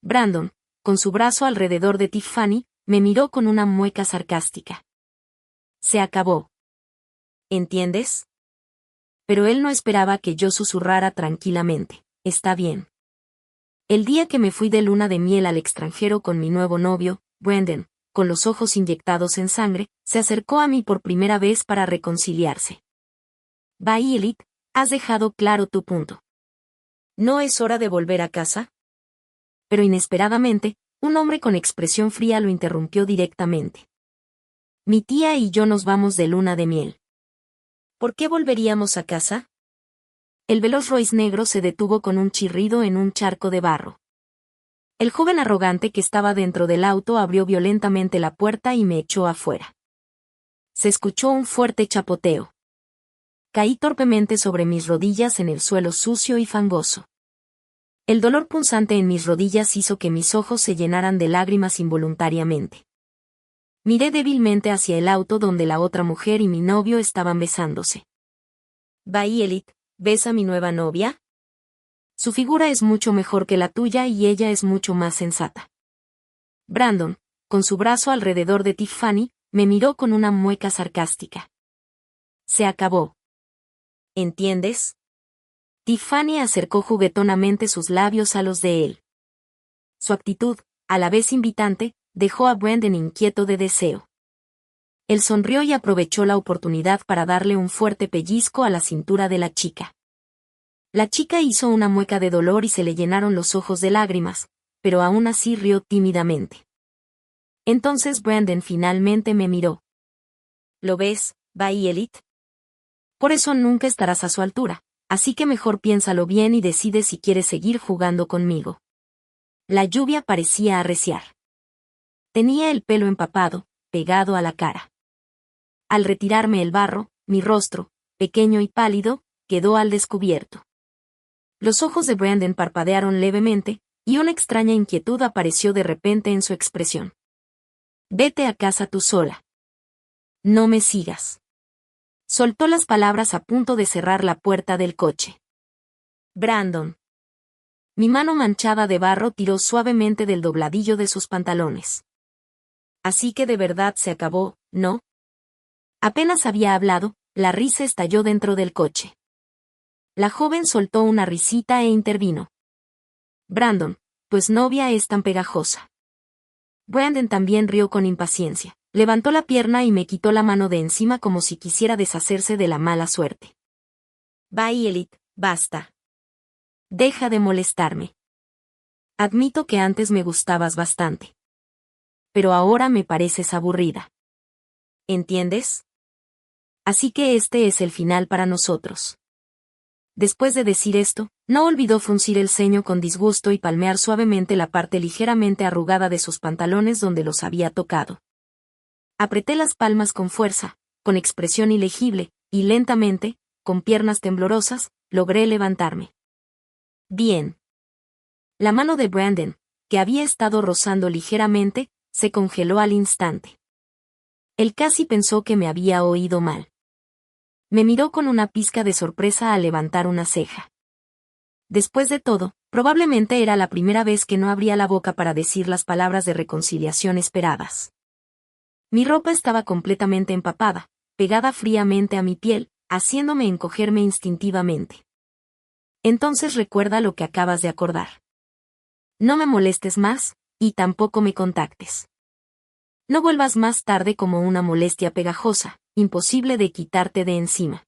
Brandon, con su brazo alrededor de Tiffany, me miró con una mueca sarcástica. Se acabó. ¿Entiendes? Pero él no esperaba que yo susurrara tranquilamente. Está bien. El día que me fui de luna de miel al extranjero con mi nuevo novio, Brandon, con los ojos inyectados en sangre, se acercó a mí por primera vez para reconciliarse. Violet, has dejado claro tu punto. ¿No es hora de volver a casa? Pero inesperadamente, un hombre con expresión fría lo interrumpió directamente. Mi tía y yo nos vamos de luna de miel. ¿Por qué volveríamos a casa? El veloz Rolls negro se detuvo con un chirrido en un charco de barro. El joven arrogante que estaba dentro del auto abrió violentamente la puerta y me echó afuera. Se escuchó un fuerte chapoteo. Caí torpemente sobre mis rodillas en el suelo sucio y fangoso. El dolor punzante en mis rodillas hizo que mis ojos se llenaran de lágrimas involuntariamente. Miré débilmente hacia el auto donde la otra mujer y mi novio estaban besándose. Violet, ¿ves a mi nueva novia? Su figura es mucho mejor que la tuya y ella es mucho más sensata. Brandon, con su brazo alrededor de Tiffany, me miró con una mueca sarcástica. Se acabó. ¿Entiendes? Tiffany acercó juguetonamente sus labios a los de él. Su actitud, a la vez invitante, dejó a Brandon inquieto de deseo. Él sonrió y aprovechó la oportunidad para darle un fuerte pellizco a la cintura de la chica. La chica hizo una mueca de dolor y se le llenaron los ojos de lágrimas, pero aún así rió tímidamente. Entonces Brandon finalmente me miró. ¿Lo ves, Violet? Por eso nunca estarás a su altura. Así que mejor piénsalo bien y decide si quieres seguir jugando conmigo. La lluvia parecía arreciar. Tenía el pelo empapado, pegado a la cara. Al retirarme el barro, mi rostro, pequeño y pálido, quedó al descubierto. Los ojos de Brandon parpadearon levemente, y una extraña inquietud apareció de repente en su expresión. Vete a casa tú sola. No me sigas. Soltó las palabras a punto de cerrar la puerta del coche. Brandon. Mi mano manchada de barro tiró suavemente del dobladillo de sus pantalones. Así que de verdad se acabó, ¿no? Apenas había hablado, la risa estalló dentro del coche. La joven soltó una risita e intervino. Brandon, pues novia es tan pegajosa. Brandon también rió con impaciencia. Levantó la pierna y me quitó la mano de encima como si quisiera deshacerse de la mala suerte. Violet, basta. Deja de molestarme. Admito que antes me gustabas bastante. Pero ahora me pareces aburrida. ¿Entiendes? Así que este es el final para nosotros. Después de decir esto, no olvidó fruncir el ceño con disgusto y palmear suavemente la parte ligeramente arrugada de sus pantalones donde los había tocado. Apreté las palmas con fuerza, con expresión ilegible, y lentamente, con piernas temblorosas, logré levantarme. Bien. La mano de Brandon, que había estado rozando ligeramente, se congeló al instante. Él casi pensó que me había oído mal. Me miró con una pizca de sorpresa al levantar una ceja. Después de todo, probablemente era la primera vez que no abría la boca para decir las palabras de reconciliación esperadas. Mi ropa estaba completamente empapada, pegada fríamente a mi piel, haciéndome encogerme instintivamente. Entonces recuerda lo que acabas de acordar. No me molestes más, y tampoco me contactes. No vuelvas más tarde como una molestia pegajosa, imposible de quitarte de encima.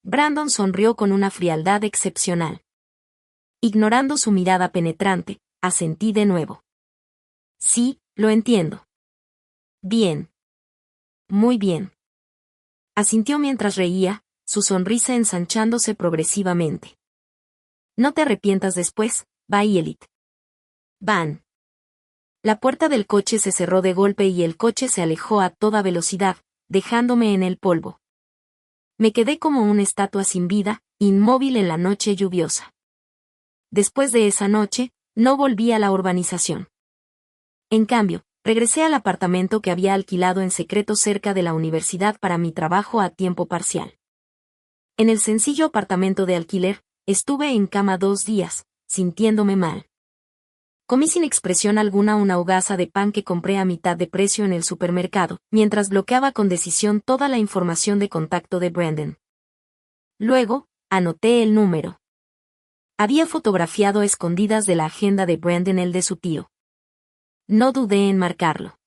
Brandon sonrió con una frialdad excepcional. Ignorando su mirada penetrante, asentí de nuevo. Sí, lo entiendo. Bien. Muy bien. Asintió mientras reía, su sonrisa ensanchándose progresivamente. No te arrepientas después, Violet. Van. La puerta del coche se cerró de golpe y el coche se alejó a toda velocidad, dejándome en el polvo. Me quedé como una estatua sin vida, inmóvil en la noche lluviosa. Después de esa noche, no volví a la urbanización. En cambio, regresé al apartamento que había alquilado en secreto cerca de la universidad para mi trabajo a tiempo parcial. En el sencillo apartamento de alquiler, estuve en cama 2 días, sintiéndome mal. Comí sin expresión alguna una hogaza de pan que compré a mitad de precio en el supermercado, mientras bloqueaba con decisión toda la información de contacto de Brandon. Luego, anoté el número. Había fotografiado a escondidas de la agenda de Brandon el de su tío. No dudé en marcarlo.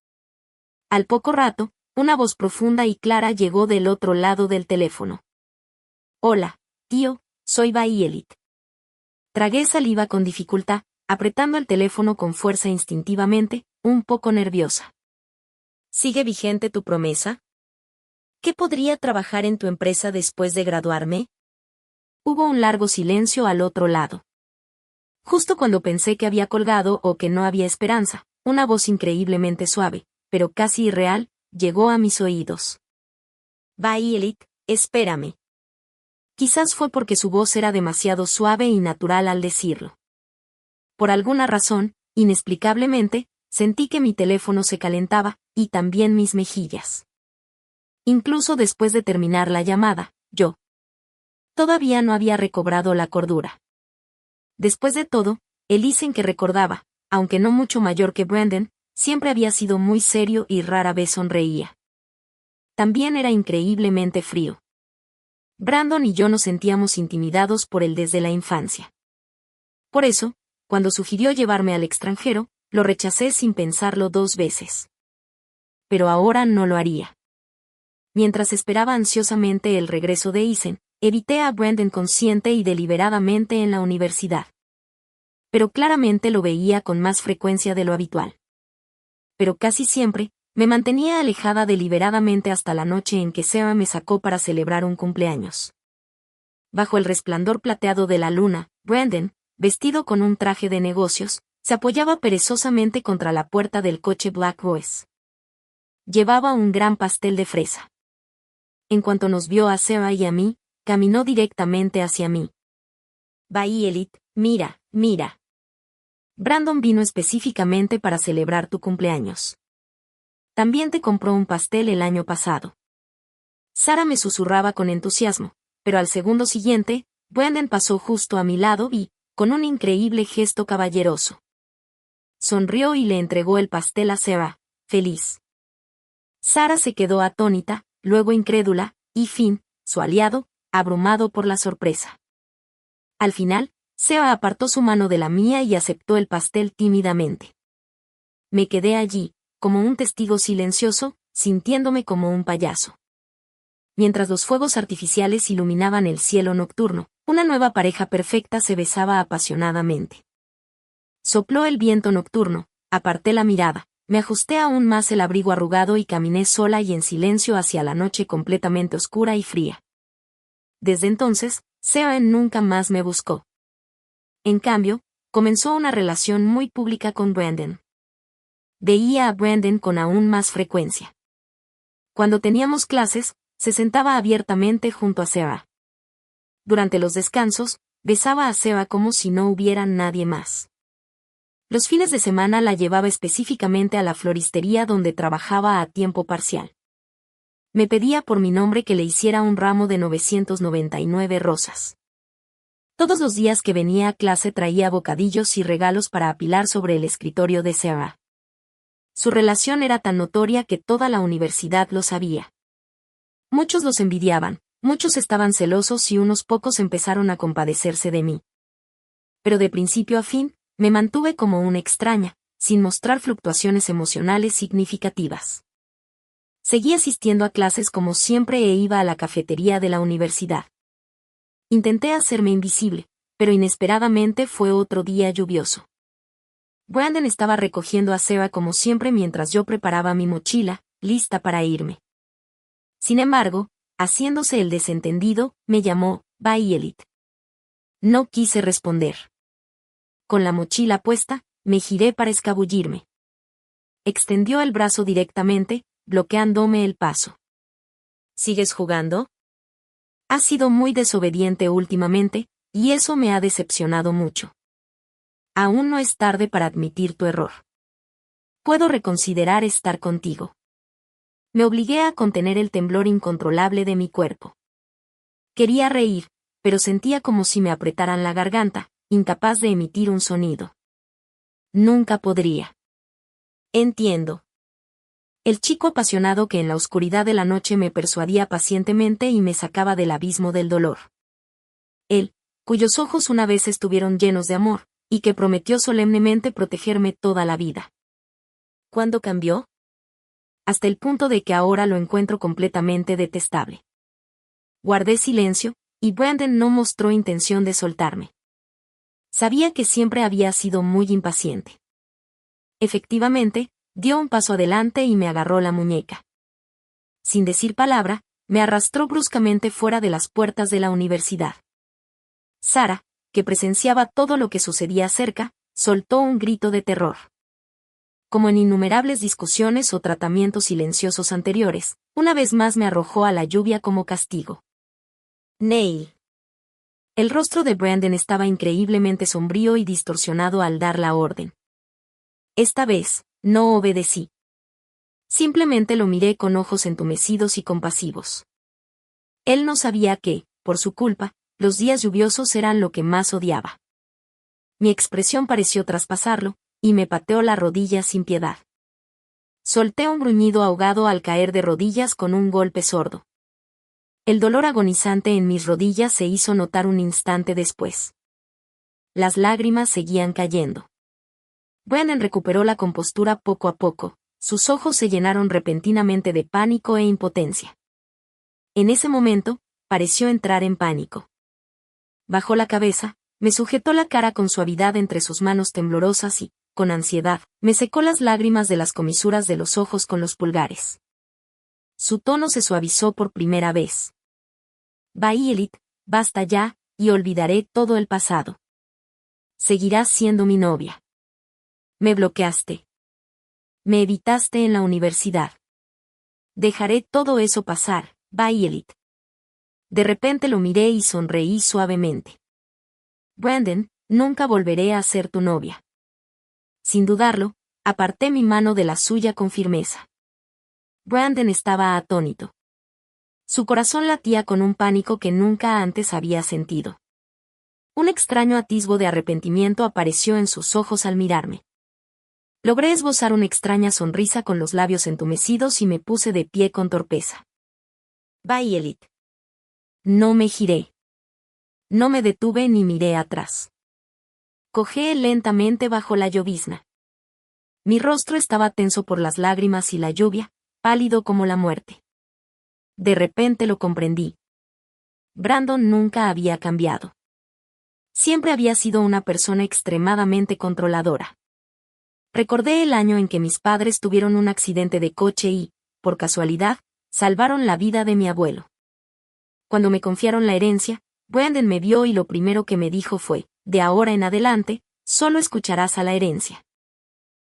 Al poco rato, una voz profunda y clara llegó del otro lado del teléfono. Hola, tío, soy Violet. Tragué saliva con dificultad, apretando el teléfono con fuerza instintivamente, un poco nerviosa. ¿Sigue vigente tu promesa? ¿Qué podría trabajar en tu empresa después de graduarme? Hubo un largo silencio al otro lado. Justo cuando pensé que había colgado o que no había esperanza, una voz increíblemente suave, pero casi irreal, llegó a mis oídos. Violet, espérame. Quizás fue porque su voz era demasiado suave y natural al decirlo. Por alguna razón, inexplicablemente, sentí que mi teléfono se calentaba, y también mis mejillas. Incluso después de terminar la llamada, yo todavía no había recobrado la cordura. Después de todo, el Isen que recordaba, aunque no mucho mayor que Brandon, siempre había sido muy serio y rara vez sonreía. También era increíblemente frío. Brandon y yo nos sentíamos intimidados por él desde la infancia. Por eso, cuando sugirió llevarme al extranjero, lo rechacé sin pensarlo 2 veces. Pero ahora no lo haría. Mientras esperaba ansiosamente el regreso de Isen, evité a Brandon consciente y deliberadamente en la universidad. Pero claramente lo veía con más frecuencia de lo habitual. Pero casi siempre, me mantenía alejada deliberadamente hasta la noche en que Sarah me sacó para celebrar un cumpleaños. Bajo el resplandor plateado de la luna, Brandon, vestido con un traje de negocios, se apoyaba perezosamente contra la puerta del coche Black Rose. Llevaba un gran pastel de fresa. En cuanto nos vio a Sarah y a mí, caminó directamente hacia mí. Violet, mira, mira. Brandon vino específicamente para celebrar tu cumpleaños. También te compró un pastel el año pasado. Sarah me susurraba con entusiasmo, pero al segundo siguiente, Brandon pasó justo a mi lado y, con un increíble gesto caballeroso, sonrió y le entregó el pastel a Sarah, feliz. Sarah se quedó atónita, luego incrédula, y Finn, su aliado, abrumado por la sorpresa. Al final, Sarah apartó su mano de la mía y aceptó el pastel tímidamente. Me quedé allí, como un testigo silencioso, sintiéndome como un payaso. Mientras los fuegos artificiales iluminaban el cielo nocturno, una nueva pareja perfecta se besaba apasionadamente. Sopló el viento nocturno, aparté la mirada, me ajusté aún más el abrigo arrugado y caminé sola y en silencio hacia la noche completamente oscura y fría. Desde entonces, Sarah nunca más me buscó. En cambio, comenzó una relación muy pública con Brandon. Veía a Brandon con aún más frecuencia. Cuando teníamos clases, se sentaba abiertamente junto a Sarah. Durante los descansos, besaba a Sarah como si no hubiera nadie más. Los fines de semana la llevaba específicamente a la floristería donde trabajaba a tiempo parcial. Me pedía por mi nombre que le hiciera un ramo de 999 rosas. Todos los días que venía a clase traía bocadillos y regalos para apilar sobre el escritorio de Sarah. Su relación era tan notoria que toda la universidad lo sabía. Muchos los envidiaban, muchos estaban celosos y unos pocos empezaron a compadecerse de mí. Pero de principio a fin, me mantuve como una extraña, sin mostrar fluctuaciones emocionales significativas. Seguí asistiendo a clases como siempre e iba a la cafetería de la universidad. Intenté hacerme invisible, pero inesperadamente fue otro día lluvioso. Brandon estaba recogiendo a Sarah como siempre mientras yo preparaba mi mochila, lista para irme. Sin embargo, haciéndose el desentendido, me llamó, Violet. No quise responder. Con la mochila puesta, me giré para escabullirme. Extendió el brazo directamente, bloqueándome el paso. ¿Sigues jugando? Has sido muy desobediente últimamente, y eso me ha decepcionado mucho. Aún no es tarde para admitir tu error. Puedo reconsiderar estar contigo. Me obligué a contener el temblor incontrolable de mi cuerpo. Quería reír, pero sentía como si me apretaran la garganta, incapaz de emitir un sonido. Nunca podría. Entiendo. El chico apasionado que en la oscuridad de la noche me persuadía pacientemente y me sacaba del abismo del dolor. Él, cuyos ojos una vez estuvieron llenos de amor, y que prometió solemnemente protegerme toda la vida. ¿Cuándo cambió? Hasta el punto de que ahora lo encuentro completamente detestable. Guardé silencio, y Brandon no mostró intención de soltarme. Sabía que siempre había sido muy impaciente. Efectivamente, dio un paso adelante y me agarró la muñeca. Sin decir palabra, me arrastró bruscamente fuera de las puertas de la universidad. Sara, que presenciaba todo lo que sucedía cerca, soltó un grito de terror. Como en innumerables discusiones o tratamientos silenciosos anteriores, una vez más me arrojó a la lluvia como castigo. Neil. El rostro de Brandon estaba increíblemente sombrío y distorsionado al dar la orden. Esta vez, no obedecí. Simplemente lo miré con ojos entumecidos y compasivos. Él no sabía que, por su culpa, los días lluviosos eran lo que más odiaba. Mi expresión pareció traspasarlo, y me pateó la rodilla sin piedad. Solté un gruñido ahogado al caer de rodillas con un golpe sordo. El dolor agonizante en mis rodillas se hizo notar un instante después. Las lágrimas seguían cayendo. Brandon recuperó la compostura poco a poco, sus ojos se llenaron repentinamente de pánico e impotencia. En ese momento, pareció entrar en pánico. Bajó la cabeza, me sujetó la cara con suavidad entre sus manos temblorosas y, con ansiedad, me secó las lágrimas de las comisuras de los ojos con los pulgares. Su tono se suavizó por primera vez. Violet, basta ya, y olvidaré todo el pasado. Seguirás siendo mi novia. Me bloqueaste. Me evitaste en la universidad. Dejaré todo eso pasar, Violet. De repente lo miré y sonreí suavemente. Brandon, nunca volveré a ser tu novia. Sin dudarlo, aparté mi mano de la suya con firmeza. Brandon estaba atónito. Su corazón latía con un pánico que nunca antes había sentido. Un extraño atisbo de arrepentimiento apareció en sus ojos al mirarme. Logré esbozar una extraña sonrisa con los labios entumecidos y me puse de pie con torpeza. Violet. No me giré. No me detuve ni miré atrás. Cojeé lentamente bajo la llovizna. Mi rostro estaba tenso por las lágrimas y la lluvia, pálido como la muerte. De repente lo comprendí. Brandon nunca había cambiado. Siempre había sido una persona extremadamente controladora. Recordé el año en que mis padres tuvieron un accidente de coche y, por casualidad, salvaron la vida de mi abuelo. Cuando me confiaron la herencia, Brandon me vio y lo primero que me dijo fue, de ahora en adelante, solo escucharás a la herencia.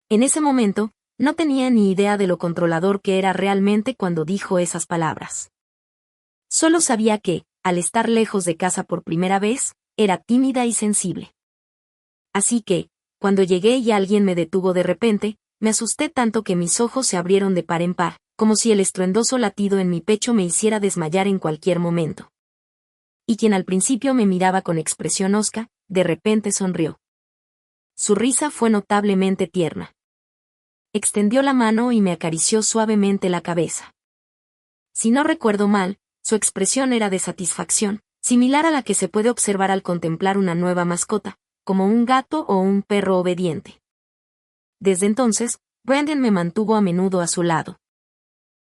En ese momento, no tenía ni idea de lo controlador que era realmente cuando dijo esas palabras. Solo sabía que, al estar lejos de casa por primera vez, era tímida y sensible. Así que, cuando llegué y alguien me detuvo de repente, me asusté tanto que mis ojos se abrieron de par en par, como si el estruendoso latido en mi pecho me hiciera desmayar en cualquier momento. Y quien al principio me miraba con expresión hosca, de repente sonrió. Su risa fue notablemente tierna. Extendió la mano y me acarició suavemente la cabeza. Si no recuerdo mal, su expresión era de satisfacción, similar a la que se puede observar al contemplar una nueva mascota, como un gato o un perro obediente. Desde entonces, Brandon me mantuvo a menudo a su lado.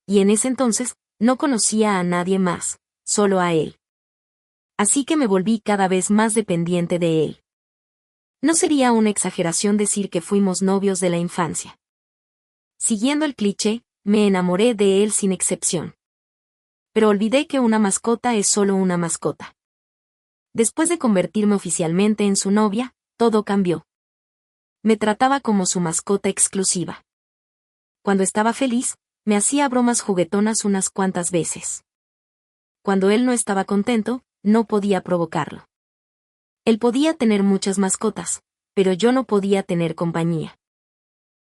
Y en ese entonces, no conocía a nadie más, solo a él. Así que me volví cada vez más dependiente de él. No sería una exageración decir que fuimos novios de la infancia. Siguiendo el cliché, me enamoré de él sin excepción. Pero olvidé que una mascota es solo una mascota. Después de convertirme oficialmente en su novia, todo cambió. Me trataba como su mascota exclusiva. Cuando estaba feliz, me hacía bromas juguetonas unas cuantas veces. Cuando él no estaba contento, no podía provocarlo. Él podía tener muchas mascotas, pero yo no podía tener compañía.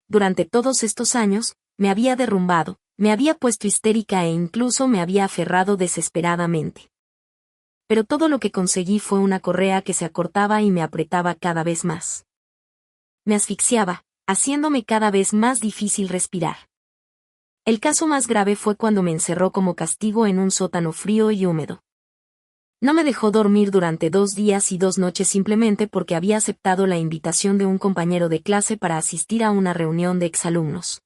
Durante todos estos años, me había derrumbado, me había puesto histérica e incluso me había aferrado desesperadamente. Pero todo lo que conseguí fue una correa que se acortaba y me apretaba cada vez más. me asfixiaba, haciéndome cada vez más difícil respirar. El caso más grave fue cuando me encerró como castigo en un sótano frío y húmedo. No me dejó dormir durante 2 días y 2 noches simplemente porque había aceptado la invitación de un compañero de clase para asistir a una reunión de exalumnos.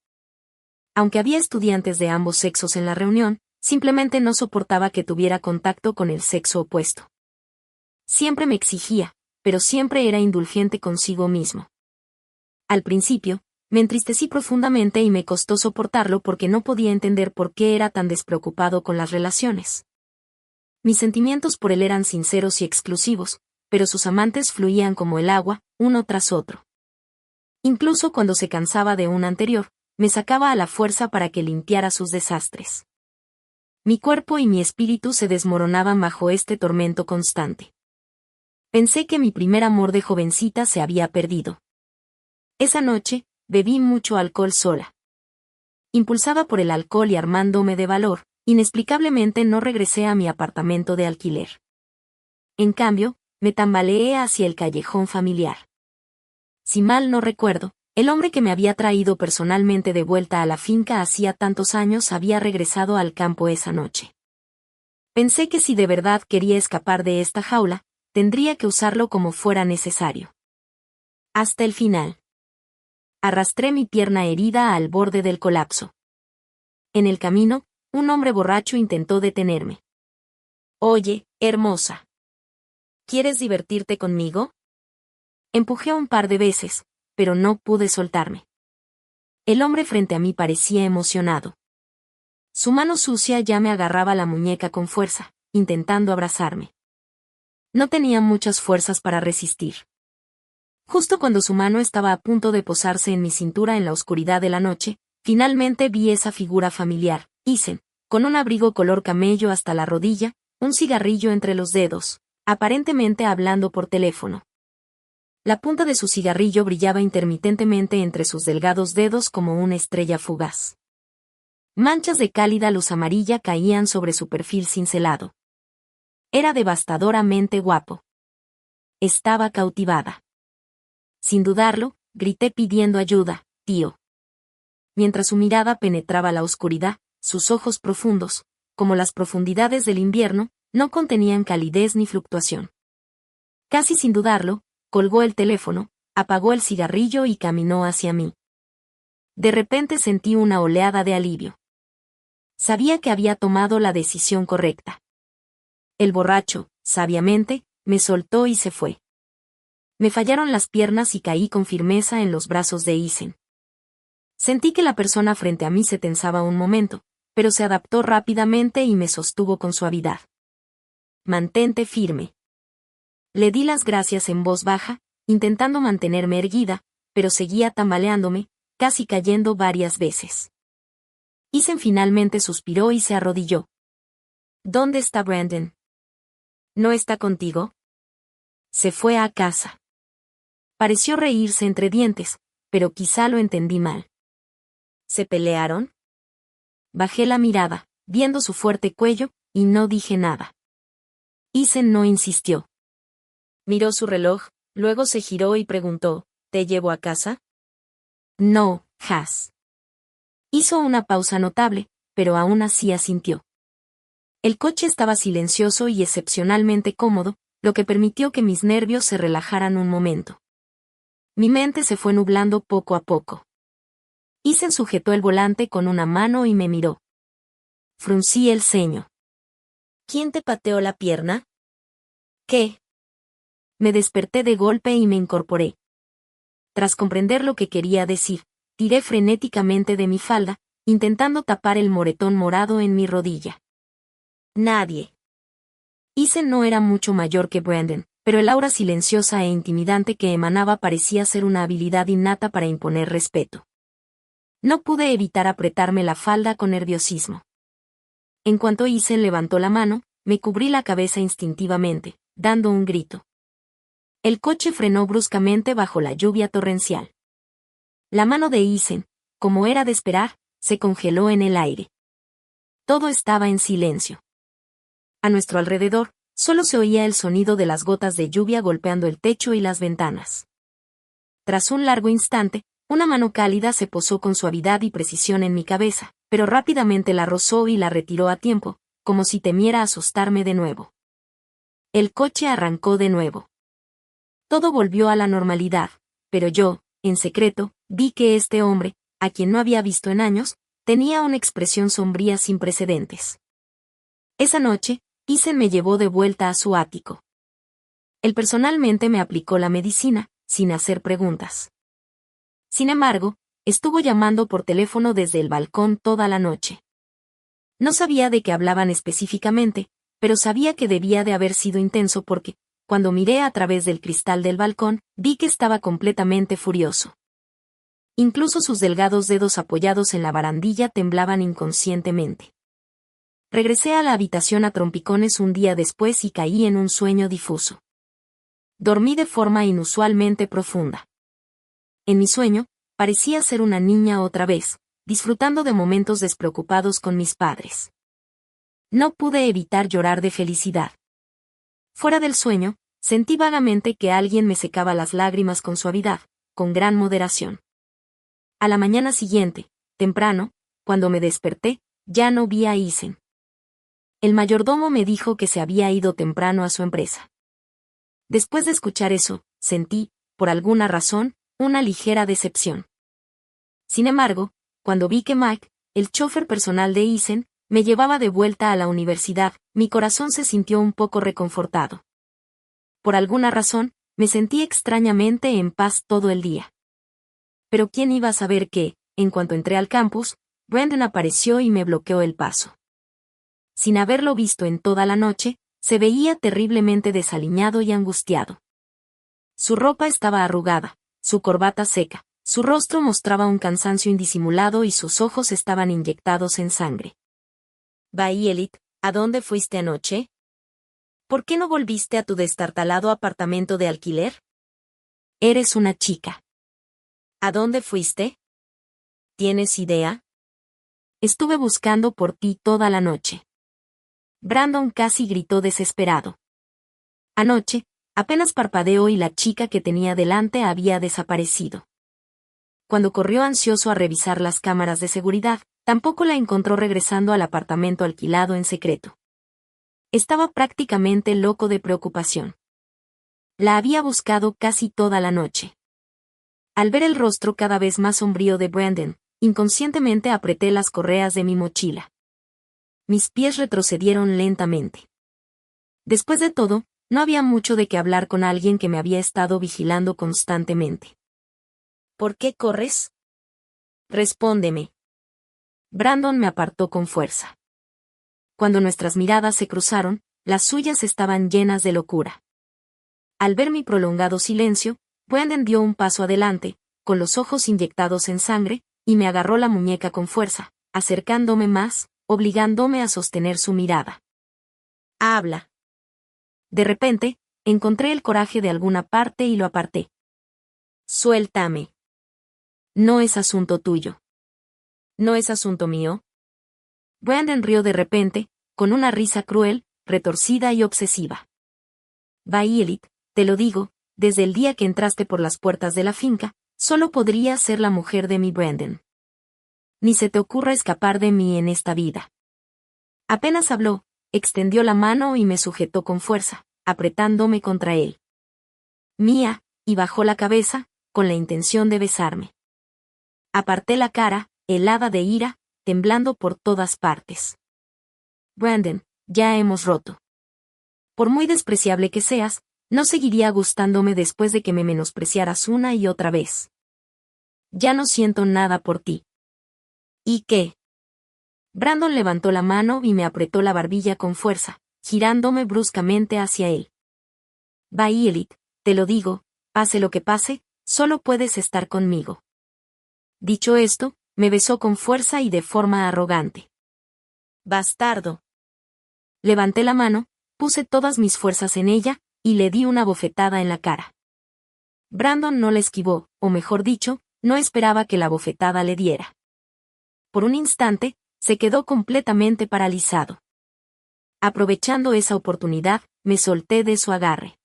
Aunque había estudiantes de ambos sexos en la reunión, simplemente no soportaba que tuviera contacto con el sexo opuesto. Siempre me exigía, pero siempre era indulgente consigo mismo. Al principio, me entristecí profundamente y me costó soportarlo porque no podía entender por qué era tan despreocupado con las relaciones. Mis sentimientos por él eran sinceros y exclusivos, pero sus amantes fluían como el agua, uno tras otro. Incluso cuando se cansaba de un anterior, me sacaba a la fuerza para que limpiara sus desastres. Mi cuerpo y mi espíritu se desmoronaban bajo este tormento constante. Pensé que mi primer amor de jovencita se había perdido. Esa noche, bebí mucho alcohol sola. Impulsada por el alcohol y armándome de valor, inexplicablemente no regresé a mi apartamento de alquiler. En cambio, me tambaleé hacia el callejón familiar. Si mal no recuerdo, el hombre que me había traído personalmente de vuelta a la finca hacía tantos años había regresado al campo esa noche. Pensé que si de verdad quería escapar de esta jaula, tendría que usarlo como fuera necesario. Hasta el final. Arrastré mi pierna herida al borde del colapso. En el camino, un hombre borracho intentó detenerme. «Oye, hermosa. ¿Quieres divertirte conmigo?». Empujé un par de veces, pero no pude soltarme. El hombre frente a mí parecía emocionado. Su mano sucia ya me agarraba la muñeca con fuerza, intentando abrazarme. No tenía muchas fuerzas para resistir. Justo cuando su mano estaba a punto de posarse en mi cintura en la oscuridad de la noche, finalmente vi esa figura familiar, Isen, con un abrigo color camello hasta la rodilla, un cigarrillo entre los dedos, aparentemente hablando por teléfono. La punta de su cigarrillo brillaba intermitentemente entre sus delgados dedos como una estrella fugaz. Manchas de cálida luz amarilla caían sobre su perfil cincelado. Era devastadoramente guapo. Estaba cautivada. Sin dudarlo, grité pidiendo ayuda, tío. Mientras su mirada penetraba la oscuridad, sus ojos profundos, como las profundidades del invierno, no contenían calidez ni fluctuación. Casi sin dudarlo, colgó el teléfono, apagó el cigarrillo y caminó hacia mí. De repente sentí una oleada de alivio. Sabía que había tomado la decisión correcta. El borracho, sabiamente, me soltó y se fue. Me fallaron las piernas y caí con firmeza en los brazos de Isen. Sentí que la persona frente a mí se tensaba un momento, pero se adaptó rápidamente y me sostuvo con suavidad. «Mantente firme». Le di las gracias en voz baja, intentando mantenerme erguida, pero seguía tambaleándome, casi cayendo varias veces. Isen finalmente suspiró y se arrodilló. «¿Dónde está Brandon? ¿No está contigo?». «Se fue a casa». Pareció reírse entre dientes, pero quizá lo entendí mal. ¿Se pelearon? Bajé la mirada, viendo su fuerte cuello, y no dije nada. Isen no insistió. Miró su reloj, luego se giró y preguntó, ¿te llevo a casa? No, Has. Hizo una pausa notable, pero aún así asintió. El coche estaba silencioso y excepcionalmente cómodo, lo que permitió que mis nervios se relajaran un momento. Mi mente se fue nublando poco a poco. Isen sujetó el volante con una mano y me miró. Fruncí el ceño. ¿Quién te pateó la pierna? ¿Qué? Me desperté de golpe y me incorporé. Tras comprender lo que quería decir, tiré frenéticamente de mi falda, intentando tapar el moretón morado en mi rodilla. Nadie. Isen no era mucho mayor que Brandon, pero el aura silenciosa e intimidante que emanaba parecía ser una habilidad innata para imponer respeto. No pude evitar apretarme la falda con nerviosismo. En cuanto Isen levantó la mano, me cubrí la cabeza instintivamente, dando un grito. El coche frenó bruscamente bajo la lluvia torrencial. La mano de Isen, como era de esperar, se congeló en el aire. Todo estaba en silencio. A nuestro alrededor, solo se oía el sonido de las gotas de lluvia golpeando el techo y las ventanas. Tras un largo instante, una mano cálida se posó con suavidad y precisión en mi cabeza, pero rápidamente la rozó y la retiró a tiempo, como si temiera asustarme de nuevo. El coche arrancó de nuevo. Todo volvió a la normalidad, pero yo, en secreto, vi que este hombre, a quien no había visto en años, tenía una expresión sombría sin precedentes. Esa noche, Isen me llevó de vuelta a su ático. Él personalmente me aplicó la medicina, sin hacer preguntas. Sin embargo, estuvo llamando por teléfono desde el balcón toda la noche. No sabía de qué hablaban específicamente, pero sabía que debía de haber sido intenso porque, cuando miré a través del cristal del balcón, vi que estaba completamente furioso. Incluso sus delgados dedos apoyados en la barandilla temblaban inconscientemente. Regresé a la habitación a trompicones un día después y caí en un sueño difuso. Dormí de forma inusualmente profunda. En mi sueño, parecía ser una niña otra vez, disfrutando de momentos despreocupados con mis padres. No pude evitar llorar de felicidad. Fuera del sueño, sentí vagamente que alguien me secaba las lágrimas con suavidad, con gran moderación. A la mañana siguiente, temprano, cuando me desperté, ya no vi a Isen. El mayordomo me dijo que se había ido temprano a su empresa. Después de escuchar eso, sentí, por alguna razón, una ligera decepción. Sin embargo, cuando vi que Mike, el chofer personal de Isen, me llevaba de vuelta a la universidad, mi corazón se sintió un poco reconfortado. Por alguna razón, me sentí extrañamente en paz todo el día. Pero ¿quién iba a saber que, en cuanto entré al campus, Brandon apareció y me bloqueó el paso? Sin haberlo visto en toda la noche, se veía terriblemente desaliñado y angustiado. Su ropa estaba arrugada, su corbata seca, su rostro mostraba un cansancio indisimulado y sus ojos estaban inyectados en sangre. Violet, ¿a dónde fuiste anoche? ¿Por qué no volviste a tu destartalado apartamento de alquiler? Eres una chica. ¿A dónde fuiste? ¿Tienes idea? Estuve buscando por ti toda la noche. Brandon casi gritó desesperado. Anoche, apenas parpadeó y la chica que tenía delante había desaparecido. Cuando corrió ansioso a revisar las cámaras de seguridad, tampoco la encontró regresando al apartamento alquilado en secreto. Estaba prácticamente loco de preocupación. La había buscado casi toda la noche. Al ver el rostro cada vez más sombrío de Brandon, inconscientemente apreté las correas de mi mochila. Mis pies retrocedieron lentamente. Después de todo, no había mucho de qué hablar con alguien que me había estado vigilando constantemente. ¿Por qué corres? Respóndeme. Brandon me apartó con fuerza. Cuando nuestras miradas se cruzaron, las suyas estaban llenas de locura. Al ver mi prolongado silencio, Brandon dio un paso adelante, con los ojos inyectados en sangre, y me agarró la muñeca con fuerza, acercándome más, obligándome a sostener su mirada. Habla. De repente, encontré el coraje de alguna parte y lo aparté. Suéltame. No es asunto tuyo. ¿No es asunto mío? Brandon rió de repente, con una risa cruel, retorcida y obsesiva. Violet, te lo digo, desde el día que entraste por las puertas de la finca, solo podrías ser la mujer de mi Brandon. Ni se te ocurra escapar de mí en esta vida. Apenas habló, extendió la mano y me sujetó con fuerza, apretándome contra él. Mía, y bajó la cabeza, con la intención de besarme. Aparté la cara, helada de ira, temblando por todas partes. Brandon, ya hemos roto. Por muy despreciable que seas, no seguiría gustándome después de que me menospreciaras una y otra vez. Ya no siento nada por ti. ¿Y qué? Brandon levantó la mano y me apretó la barbilla con fuerza, girándome bruscamente hacia él. Violet, te lo digo, pase lo que pase, solo puedes estar conmigo. Dicho esto, me besó con fuerza y de forma arrogante. Bastardo. Levanté la mano, puse todas mis fuerzas en ella, y le di una bofetada en la cara. Brandon no la esquivó, o mejor dicho, no esperaba que la bofetada le diera. Por un instante, se quedó completamente paralizado. Aprovechando esa oportunidad, me solté de su agarre.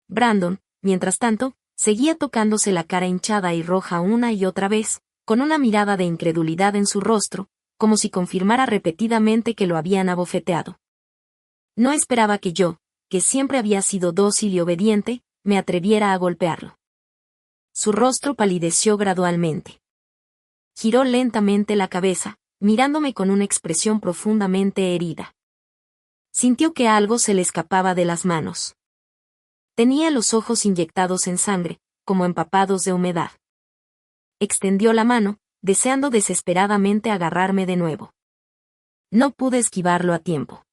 Brandon, mientras tanto, Seguía tocándose la cara hinchada y roja una y otra vez, con una mirada de incredulidad en su rostro, como si confirmara repetidamente que lo habían abofeteado. No esperaba que yo, que siempre había sido dócil y obediente, me atreviera a golpearlo. Su rostro palideció gradualmente. Giró lentamente la cabeza, mirándome con una expresión profundamente herida. Sintió que algo se le escapaba de las manos. Tenía los ojos inyectados en sangre, como empapados de humedad. Extendió la mano, deseando desesperadamente agarrarme de nuevo. No pude esquivarlo a tiempo.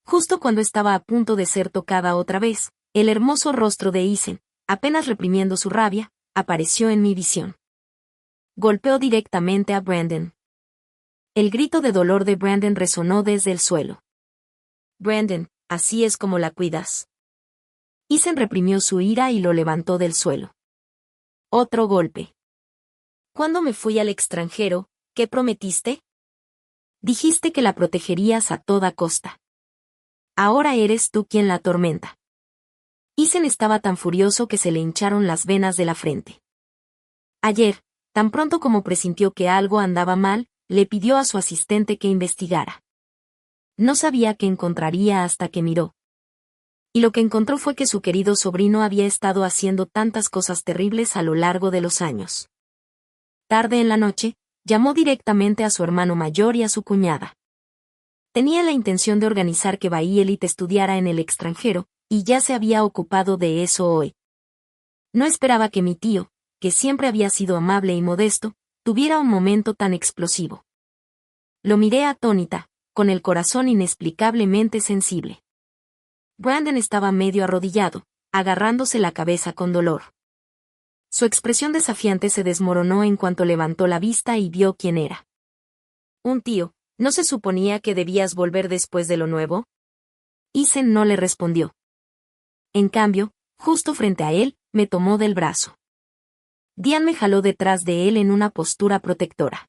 Justo cuando estaba a punto de ser tocada otra vez, el hermoso rostro de Isen, apenas reprimiendo su rabia, apareció en mi visión. Golpeó directamente a Brandon. El grito de dolor de Brandon resonó desde el suelo. Brandon, así es como la cuidas. Isen reprimió su ira y lo levantó del suelo. Otro golpe. Cuando me fui al extranjero, ¿qué prometiste? Dijiste que la protegerías a toda costa. Ahora eres tú quien la atormenta. Isen estaba tan furioso que se le hincharon las venas de la frente. Ayer, tan pronto como presintió que algo andaba mal, le pidió a su asistente que investigara. No sabía qué encontraría hasta que miró. Y lo que encontró fue que su querido sobrino había estado haciendo tantas cosas terribles a lo largo de los años. Tarde en la noche, llamó directamente a su hermano mayor y a su cuñada. Tenía la intención de organizar que Bayelit estudiara en el extranjero, y ya se había ocupado de eso hoy. No esperaba que mi tío, que siempre había sido amable y modesto, tuviera un momento tan explosivo. Lo miré atónita, con el corazón inexplicablemente sensible. Brandon estaba medio arrodillado, agarrándose la cabeza con dolor. Su expresión desafiante se desmoronó en cuanto levantó la vista y vio quién era. Un tío, ¿no se suponía que debías volver después de lo nuevo? Isen no le respondió. En cambio, justo frente a él, me tomó del brazo. Diane me jaló detrás de él en una postura protectora.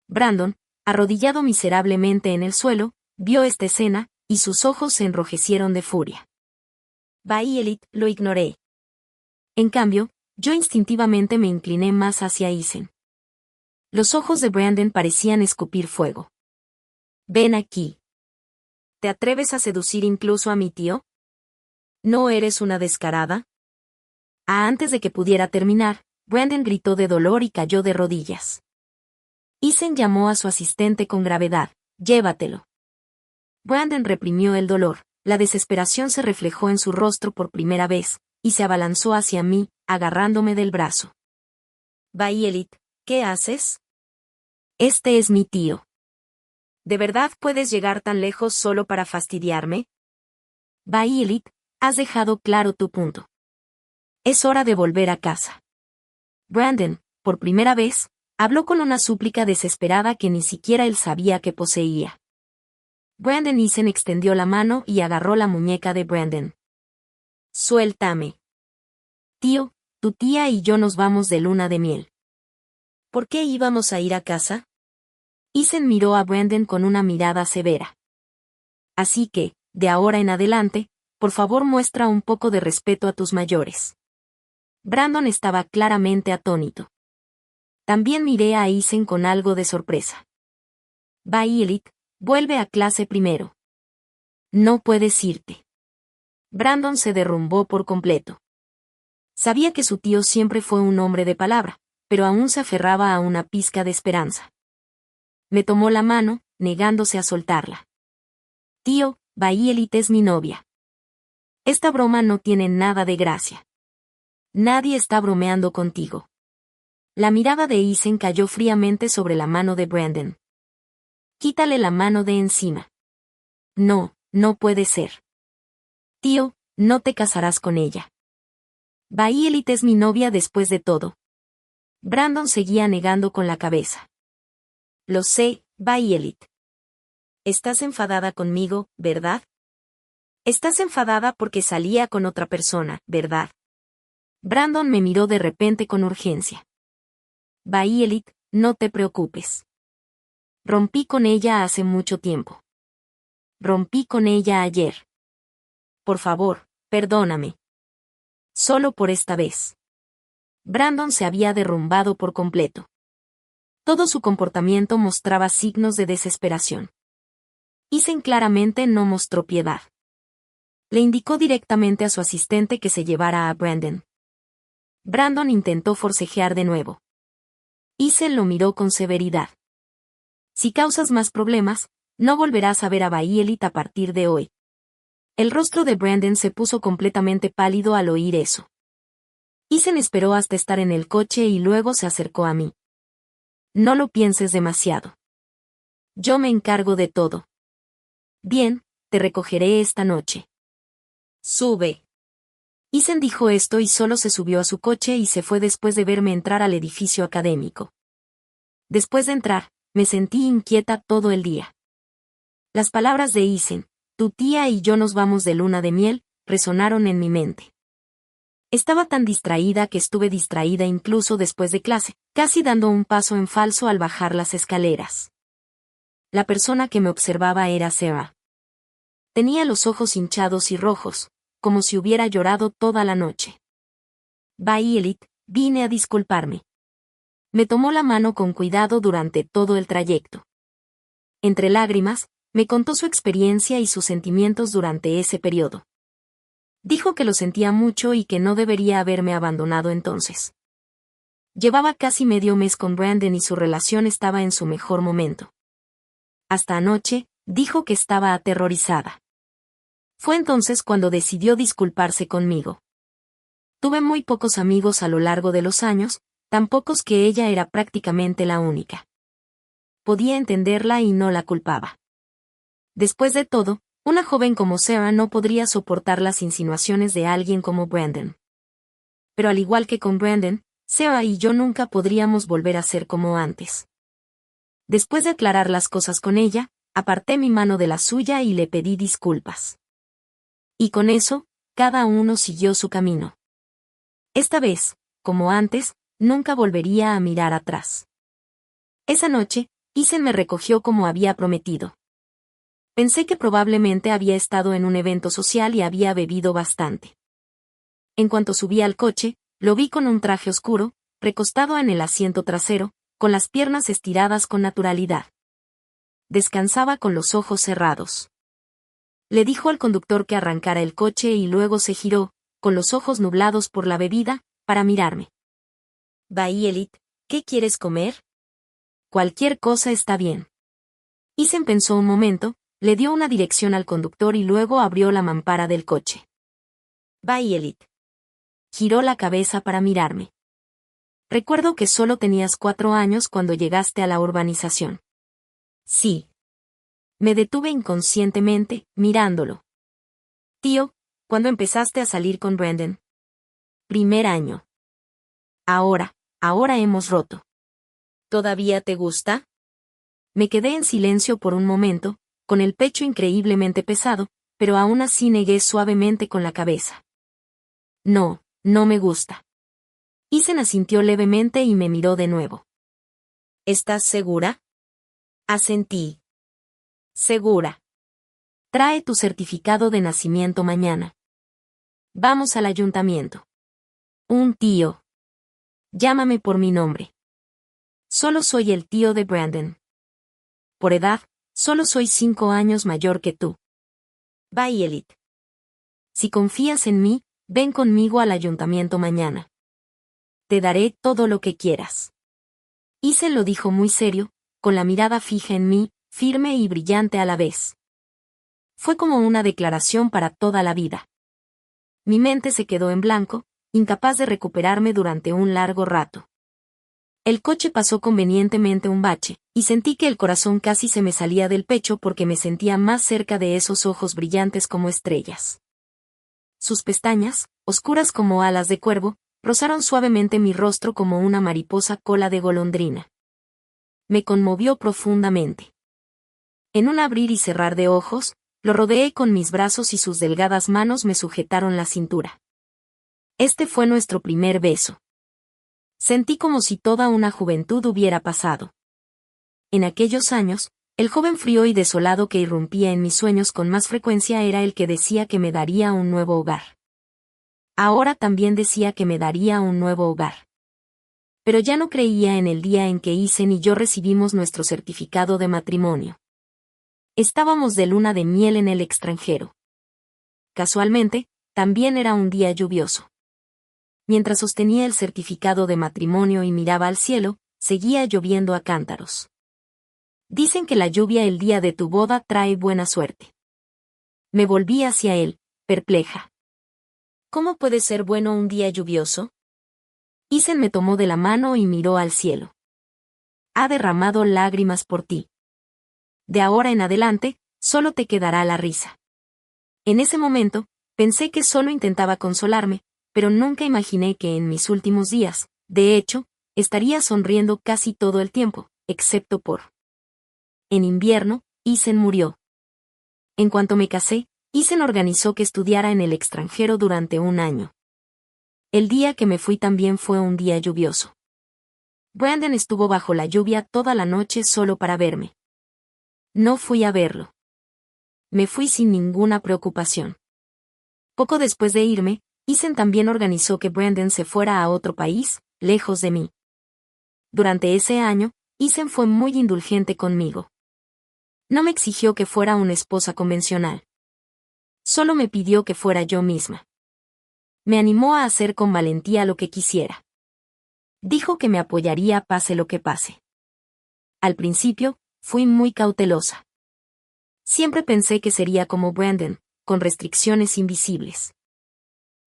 Brandon, arrodillado miserablemente en el suelo, vio esta escena, y sus ojos se enrojecieron de furia. Bayelit, lo ignoré. En cambio, yo instintivamente me incliné más hacia Isen. Los ojos de Brandon parecían escupir fuego. Ven aquí. ¿Te atreves a seducir incluso a mi tío? ¿No eres una descarada? Antes de que pudiera terminar, Brandon gritó de dolor y cayó de rodillas. Isen llamó a su asistente con gravedad, llévatelo. Brandon reprimió el dolor, la desesperación se reflejó en su rostro por primera vez, y se abalanzó hacia mí, agarrándome del brazo. Bayelit, ¿qué haces? Este es mi tío. ¿De verdad puedes llegar tan lejos solo para fastidiarme? Bayelit, has dejado claro tu punto. Es hora de volver a casa. Brandon, por primera vez, habló con una súplica desesperada que ni siquiera él sabía que poseía. Brandon Isen extendió la mano y agarró la muñeca de Brandon. Suéltame. Tío, tu tía y yo nos vamos de luna de miel. ¿Por qué íbamos a ir a casa? Isen miró a Brandon con una mirada severa. Así que, de ahora en adelante, por favor muestra un poco de respeto a tus mayores. Brandon estaba claramente atónito. También miré a Isen con algo de sorpresa. Bayelit, vuelve a clase primero. No puedes irte. Brandon se derrumbó por completo. Sabía que su tío siempre fue un hombre de palabra, pero aún se aferraba a una pizca de esperanza. Me tomó la mano, negándose a soltarla. Tío, Bayelit es mi novia. Esta broma no tiene nada de gracia. Nadie está bromeando contigo. La mirada de Isen cayó fríamente sobre la mano de Brandon. Quítale la mano de encima. No, no puede ser. Tío, no te casarás con ella. Bayelit es mi novia después de todo. Brandon seguía negando con la cabeza. Lo sé, Bayelit. Estás enfadada conmigo, ¿verdad? Estás enfadada porque salía con otra persona, ¿verdad? Brandon me miró de repente con urgencia. Bayelit, no te preocupes. Rompí con ella hace mucho tiempo. Rompí con ella ayer. Por favor, perdóname. Solo por esta vez. Brandon se había derrumbado por completo. Todo su comportamiento mostraba signos de desesperación. Ethan claramente no mostró piedad. Le indicó directamente a su asistente que se llevara a Brandon. Brandon intentó forcejear de nuevo. Ethan lo miró con severidad. Si causas más problemas, no volverás a ver a Violet a partir de hoy. El rostro de Brandon se puso completamente pálido al oír eso. Ethan esperó hasta estar en el coche y luego se acercó a mí. No lo pienses demasiado. Yo me encargo de todo. Bien, te recogeré esta noche. Sube. Ethan dijo esto y solo se subió a su coche y se fue después de verme entrar al edificio académico. Después de entrar, me sentí inquieta todo el día. Las palabras de Ethan, tu tía y yo nos vamos de luna de miel, resonaron en mi mente. Estaba tan distraída que estuve distraída incluso después de clase, casi dando un paso en falso al bajar las escaleras. La persona que me observaba era Sarah. Tenía los ojos hinchados y rojos, como si hubiera llorado toda la noche. Violet, vine a disculparme. Me tomó la mano con cuidado durante todo el trayecto. Entre lágrimas, me contó su experiencia y sus sentimientos durante ese periodo. Dijo que lo sentía mucho y que no debería haberme abandonado entonces. Llevaba casi medio mes con Brandon y su relación estaba en su mejor momento. Hasta anoche, dijo que estaba aterrorizada. Fue entonces cuando decidió disculparse conmigo. Tuve muy pocos amigos a lo largo de los años, tan pocos que ella era prácticamente la única. Podía entenderla y no la culpaba. Después de todo, una joven como Sarah no podría soportar las insinuaciones de alguien como Brandon. Pero al igual que con Brandon, Sarah y yo nunca podríamos volver a ser como antes. Después de aclarar las cosas con ella, aparté mi mano de la suya y le pedí disculpas. Y con eso, cada uno siguió su camino. Esta vez, como antes, nunca volvería a mirar atrás. Esa noche, Ethan me recogió como había prometido. Pensé que probablemente había estado en un evento social y había bebido bastante. En cuanto subí al coche, lo vi con un traje oscuro, recostado en el asiento trasero, con las piernas estiradas con naturalidad. Descansaba con los ojos cerrados. Le dijo al conductor que arrancara el coche y luego se giró, con los ojos nublados por la bebida, para mirarme. Violet, ¿qué quieres comer? Cualquier cosa está bien. Ethan pensó un momento, le dio una dirección al conductor y luego abrió la mampara del coche. Violet. Giró la cabeza para mirarme. Recuerdo que solo tenías 4 años cuando llegaste a la urbanización. Sí. Me detuve inconscientemente, mirándolo. Tío, ¿cuándo empezaste a salir con Brandon? Primer año. Ahora hemos roto. ¿Todavía te gusta? Me quedé en silencio por un momento, con el pecho increíblemente pesado, pero aún así negué suavemente con la cabeza. No, no me gusta. Ethan asintió levemente y me miró de nuevo. ¿Estás segura? Asentí. Segura. Trae tu certificado de nacimiento mañana. Vamos al ayuntamiento. Un tío. Llámame por mi nombre. Solo soy el tío de Brandon. Por edad, solo soy 5 años mayor que tú. Violet. Si confías en mí, ven conmigo al ayuntamiento mañana. Te daré todo lo que quieras. Ethan lo dijo muy serio, con la mirada fija en mí, firme y brillante a la vez. Fue como una declaración para toda la vida. Mi mente se quedó en blanco, incapaz de recuperarme durante un largo rato. El coche pasó convenientemente un bache, y sentí que el corazón casi se me salía del pecho porque me sentía más cerca de esos ojos brillantes como estrellas. Sus pestañas, oscuras como alas de cuervo, rozaron suavemente mi rostro como una mariposa cola de golondrina. Me conmovió profundamente. En un abrir y cerrar de ojos, lo rodeé con mis brazos y sus delgadas manos me sujetaron la cintura. Este fue nuestro primer beso. Sentí como si toda una juventud hubiera pasado. En aquellos años, el joven frío y desolado que irrumpía en mis sueños con más frecuencia era el que decía que me daría un nuevo hogar. Ahora también decía que me daría un nuevo hogar. Pero ya no creía en el día en que Isen y yo recibimos nuestro certificado de matrimonio. Estábamos de luna de miel en el extranjero. Casualmente, también era un día lluvioso. Mientras sostenía el certificado de matrimonio y miraba al cielo, seguía lloviendo a cántaros. Dicen que la lluvia el día de tu boda trae buena suerte. Me volví hacia él, perpleja. ¿Cómo puede ser bueno un día lluvioso? Isen me tomó de la mano y miró al cielo. Ha derramado lágrimas por ti. De ahora en adelante, solo te quedará la risa. En ese momento, pensé que solo intentaba consolarme, pero nunca imaginé que en mis últimos días, de hecho, estaría sonriendo casi todo el tiempo, excepto por... En invierno, Isen murió. En cuanto me casé, Isen organizó que estudiara en el extranjero durante un año. El día que me fui también fue un día lluvioso. Brandon estuvo bajo la lluvia toda la noche solo para verme. No fui a verlo. Me fui sin ninguna preocupación. Poco después de irme, Isen también organizó que Brandon se fuera a otro país, lejos de mí. Durante ese año, Isen fue muy indulgente conmigo. No me exigió que fuera una esposa convencional. Solo me pidió que fuera yo misma. Me animó a hacer con valentía lo que quisiera. Dijo que me apoyaría pase lo que pase. Al principio, fui muy cautelosa. Siempre pensé que sería como Brandon, con restricciones invisibles.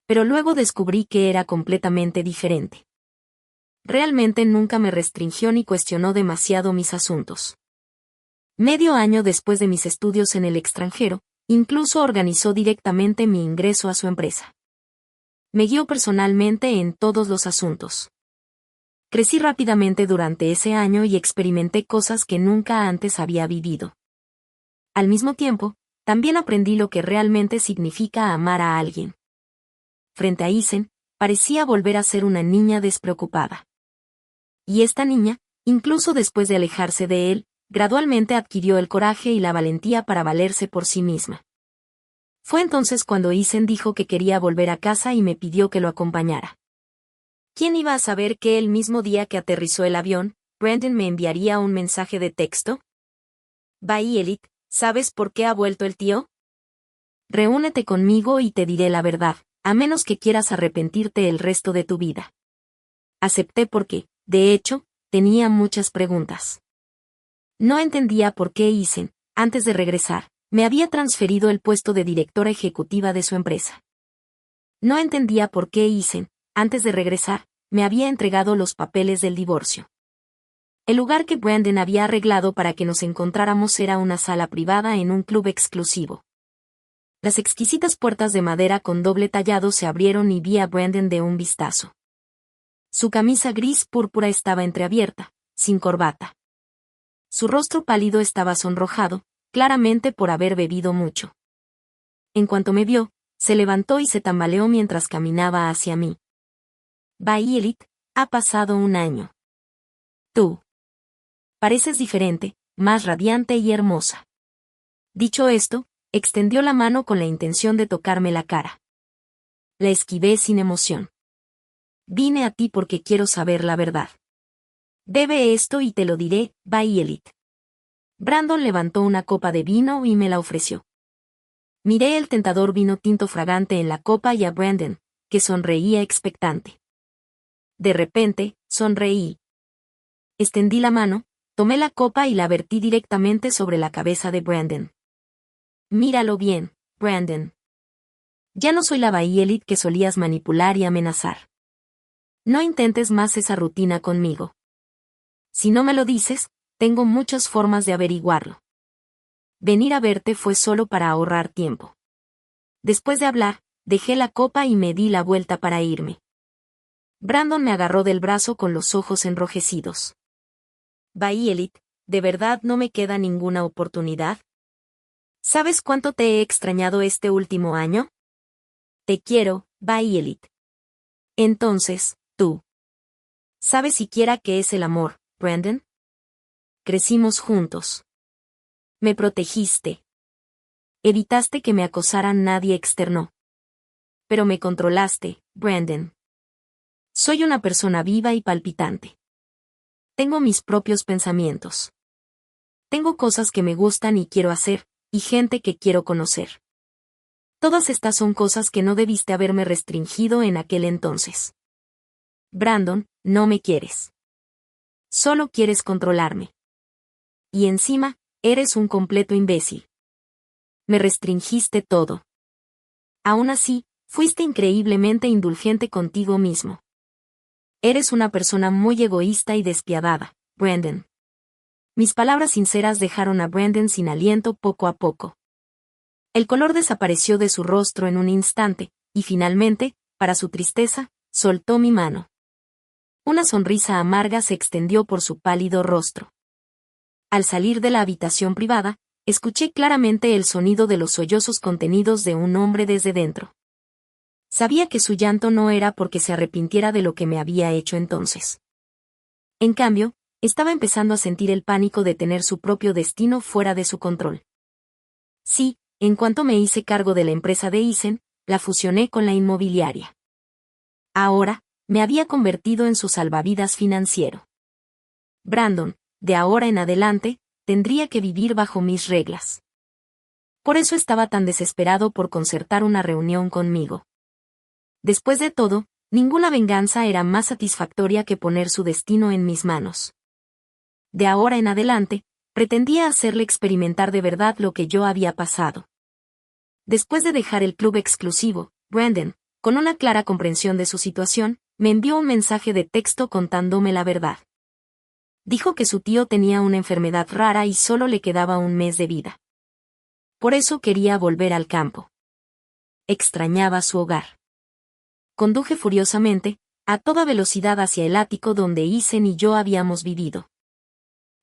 Pero luego descubrí que era completamente diferente. Realmente nunca me restringió ni cuestionó demasiado mis asuntos. Medio año después de mis estudios en el extranjero, incluso organizó directamente mi ingreso a su empresa. Me guió personalmente en todos los asuntos. Crecí rápidamente durante ese año y experimenté cosas que nunca antes había vivido. Al mismo tiempo, también aprendí lo que realmente significa amar a alguien. Frente a Isen, parecía volver a ser una niña despreocupada. Y esta niña, incluso después de alejarse de él, gradualmente adquirió el coraje y la valentía para valerse por sí misma. Fue entonces cuando Isen dijo que quería volver a casa y me pidió que lo acompañara. ¿Quién iba a saber que el mismo día que aterrizó el avión, Brandon me enviaría un mensaje de texto? Violet, ¿sabes por qué ha vuelto el tío? Reúnete conmigo y te diré la verdad, a menos que quieras arrepentirte el resto de tu vida. Acepté porque, de hecho, tenía muchas preguntas. No entendía por qué Isen, antes de regresar, me había transferido el puesto de directora ejecutiva de su empresa. No entendía por qué Isen, antes de regresar, me había entregado los papeles del divorcio. El lugar que Brandon había arreglado para que nos encontráramos era una sala privada en un club exclusivo. Las exquisitas puertas de madera con doble tallado se abrieron y vi a Brandon de un vistazo. Su camisa gris púrpura estaba entreabierta, sin corbata. Su rostro pálido estaba sonrojado, claramente por haber bebido mucho. En cuanto me vio, se levantó y se tambaleó mientras caminaba hacia mí. Violet, ha pasado un año. Tú. Pareces diferente, más radiante y hermosa. Dicho esto, extendió la mano con la intención de tocarme la cara. La esquivé sin emoción. Vine a ti porque quiero saber la verdad. Bebe esto y te lo diré, Violet. Brandon levantó una copa de vino y me la ofreció. Miré el tentador vino tinto fragante en la copa y a Brandon, que sonreía expectante. De repente, sonreí. Extendí la mano, tomé la copa y la vertí directamente sobre la cabeza de Brandon. Míralo bien, Brandon. Ya no soy la Violet que solías manipular y amenazar. No intentes más esa rutina conmigo. Si no me lo dices, tengo muchas formas de averiguarlo. Venir a verte fue solo para ahorrar tiempo. Después de hablar, dejé la copa y me di la vuelta para irme. Brandon me agarró del brazo con los ojos enrojecidos. Violet, ¿de verdad no me queda ninguna oportunidad? ¿Sabes cuánto te he extrañado este último año? Te quiero, Violet. Entonces, tú. ¿Sabes siquiera qué es el amor, Brandon? Crecimos juntos. Me protegiste. Evitaste que me acosaran, nadie externó. pero me controlaste, Brandon. Soy una persona viva y palpitante. Tengo mis propios pensamientos. Tengo cosas que me gustan y quiero hacer, y gente que quiero conocer. Todas estas son cosas que no debiste haberme restringido en aquel entonces. Brandon, no me quieres. Solo quieres controlarme. Y encima, eres un completo imbécil. Me restringiste todo. Aún así, fuiste increíblemente indulgente contigo mismo. Eres una persona muy egoísta y despiadada, Brandon. Mis palabras sinceras dejaron a Brandon sin aliento poco a poco. El color desapareció de su rostro en un instante, y finalmente, para su tristeza, soltó mi mano. Una sonrisa amarga se extendió por su pálido rostro. Al salir de la habitación privada, escuché claramente el sonido de los sollozos contenidos de un hombre desde dentro. Sabía que su llanto no era porque se arrepintiera de lo que me había hecho entonces. En cambio, estaba empezando a sentir el pánico de tener su propio destino fuera de su control. Sí, en cuanto me hice cargo de la empresa de Eisen, la fusioné con la inmobiliaria. Ahora, me había convertido en su salvavidas financiero. Brandon, de ahora en adelante, tendría que vivir bajo mis reglas. Por eso estaba tan desesperado por concertar una reunión conmigo. Después de todo, ninguna venganza era más satisfactoria que poner su destino en mis manos. De ahora en adelante, pretendía hacerle experimentar de verdad lo que yo había pasado. Después de dejar el club exclusivo, Brandon, con una clara comprensión de su situación, me envió un mensaje de texto contándome la verdad. Dijo que su tío tenía una enfermedad rara y solo le quedaba un mes de vida. Por eso quería volver al campo. Extrañaba su hogar. Conduje furiosamente, a toda velocidad hacia el ático donde Eisen y yo habíamos vivido.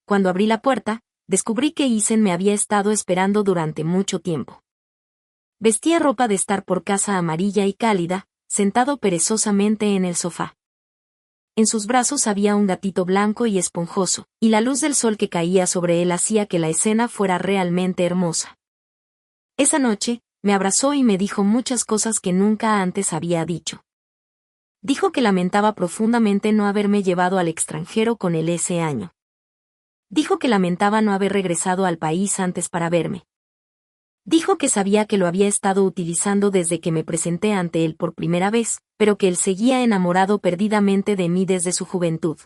Cuando abrí la puerta, descubrí que Eisen me había estado esperando durante mucho tiempo. Vestía ropa de estar por casa amarilla y cálida, sentado perezosamente en el sofá. En sus brazos había un gatito blanco y esponjoso, y la luz del sol que caía sobre él hacía que la escena fuera realmente hermosa. Esa noche, me abrazó y me dijo muchas cosas que nunca antes había dicho. Dijo que lamentaba profundamente no haberme llevado al extranjero con él ese año. Dijo que lamentaba no haber regresado al país antes para verme. Dijo que sabía que lo había estado utilizando desde que me presenté ante él por primera vez, pero que él seguía enamorado perdidamente de mí desde su juventud.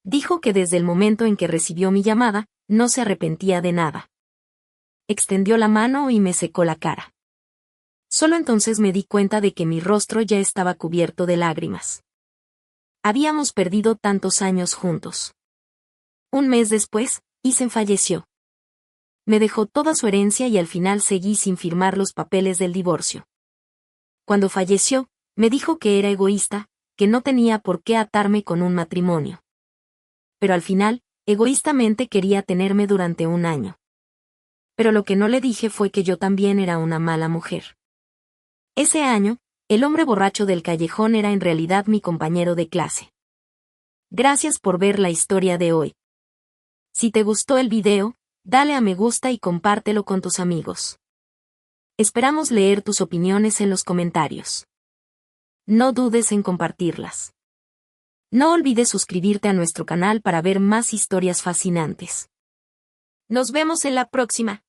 Dijo que desde el momento en que recibió mi llamada, no se arrepentía de nada. Extendió la mano y me secó la cara. Solo entonces me di cuenta de que mi rostro ya estaba cubierto de lágrimas. Habíamos perdido tantos años juntos. Un mes después, Eisen falleció. Me dejó toda su herencia y al final seguí sin firmar los papeles del divorcio. Cuando falleció, me dijo que era egoísta, que no tenía por qué atarme con un matrimonio. Pero al final, egoístamente quería tenerme durante un año. Pero lo que no le dije fue que yo también era una mala mujer. Ese año, el hombre borracho del callejón era en realidad mi compañero de clase. Gracias por ver la historia de hoy. Si te gustó el video, dale a me gusta y compártelo con tus amigos. Esperamos leer tus opiniones en los comentarios. No dudes en compartirlas. No olvides suscribirte a nuestro canal para ver más historias fascinantes. Nos vemos en la próxima.